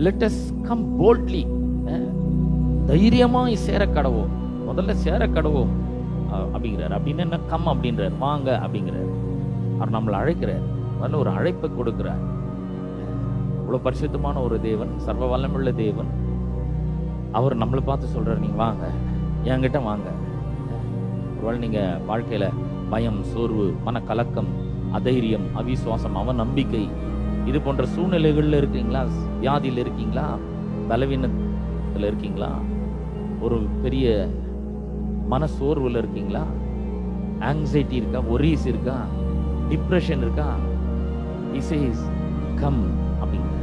Let us come boldly. தைரியமாய் சேர கடவோம். முதல்ல சேர கடவோம் அப்படிங்கிறார். அப்படின்னு என்ன? கம் அப்படின்றார், வாங்க அப்படிங்கிறார். அவர் நம்மளை அழைக்கிறார், முதல்ல ஒரு அழைப்பை கொடுக்கிறார். இவ்வளவு பரிசுத்தமான ஒரு தேவன், சர்வ வல்லமுள்ள தேவன், அவர் நம்மளை பார்த்து சொல்றாரு, நீங்க வாங்க, என்கிட்ட வாங்க. ஒருவேளை நீங்க வாழ்க்கையில பயம், சோர்வு, மனக்கலக்கம், அதைரியம், அவிசுவாசம், அவநம்பிக்கை, இது போன்ற சூழ்நிலைகள்ல இருக்கீங்களா? வியாதியில் இருக்கீங்களா? பலவீனத்தில் இருக்கீங்களா? ஒரு பெரிய மன சோர்வுல இருக்கீங்களா? ஆங்ஸைட்டி இருக்கா? ஒரீஸ் இருக்கா? டிப்ரெஷன் இருக்கா? He says come அப்படிங்கிற.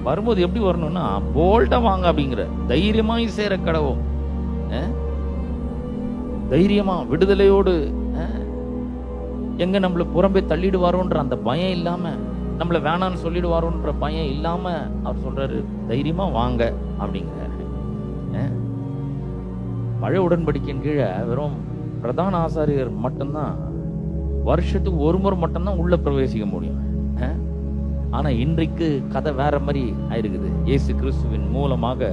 வரும்போது எப்படி வரணும்னா போல்டா வாங்க அப்படிங்கிற. தைரியமாய் சேர கடவோம். தைரியமா விடுதலையோடு, எங்க நம்மள புறம்பே தள்ளிடுவாரோன்ற அந்த பயம் இல்லாம, நம்மள வேணான்னு சொல்லிடுவாரோன்ற பயம் இல்லாம அவர் சொல்றாரு, தைரியமா வாங்க அப்படிங்கிறாரு. பழைய உடன்படிக்கையின் கீழே வெறும் பிரதான ஆசாரியர் மட்டும்தான் வருஷத்துக்கு ஒரு முறை மட்டும்தான் உள்ள பிரவேசிக்க முடியும். ஆனா இன்றைக்கு கதை வேற மாதிரி ஆயிருக்குது. இயேசு கிறிஸ்துவின் மூலமாக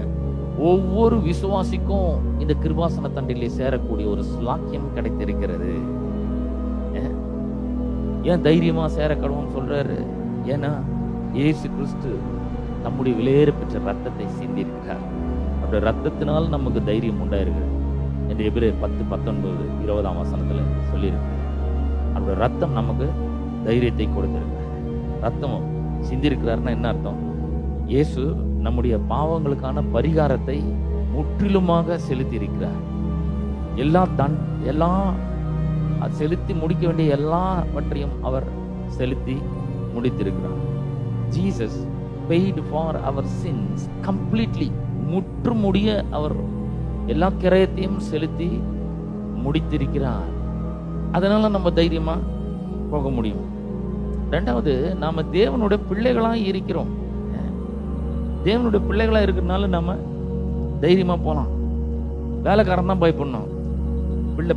ஒவ்வொரு விசுவாசிக்கும் இந்த கிருபாசன தண்டிலே சேரக்கூடிய ஒரு ஸ்லாக்கியம் கிடைத்திருக்கிறது. ஏன் தைரியமா சேர கடவுன்னு சொல்றாரு? ஏன்னா இயேசு கிறிஸ்து நம்முடைய விலையேற பெற்ற ரத்தத்தை சிந்திருக்கிறார். அவருடைய ரத்தத்தினால் நமக்கு தைரியம் உண்டாயிருக்கு என்று எபிரேயர் 10:19, 20 சொல்லியிருக்கு. அவருடைய ரத்தம் நமக்கு தைரியத்தை கொடுத்திருக்கு. ரத்தம் சிந்திருக்கிறாருன்னா என்ன அர்த்தம்? இயேசு நம்முடைய பாவங்களுக்கான பரிகாரத்தை முற்றிலுமாக செலுத்தி இருக்கிறார். எல்லாம் செலுத்தி முடிக்க வேண்டிய எல்லாவற்றையும் அவர் செலுத்தி முடித்திருக்கிறார். Jesus paid for our sins completely. முற்றுமுடிய அவர் எல்லா கிரயத்தையும் செலுத்தி முடித்திருக்கிறார். அதனால நம்ம தைரியமா போக முடியும். ரெண்டாவது, நாம தேவனுடைய பிள்ளைகளா இருக்கிறோம். தேவனுடைய பிள்ளைகளா இருக்கிறதுனால நம்ம தைரியமா போலாம். வேலைக்காரன் தான் பயப்படணும்,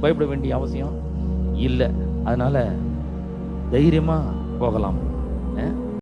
பயப்பட வேண்டிய அவசியம் இல்லை. அதனால தைரியமா போகலாம்.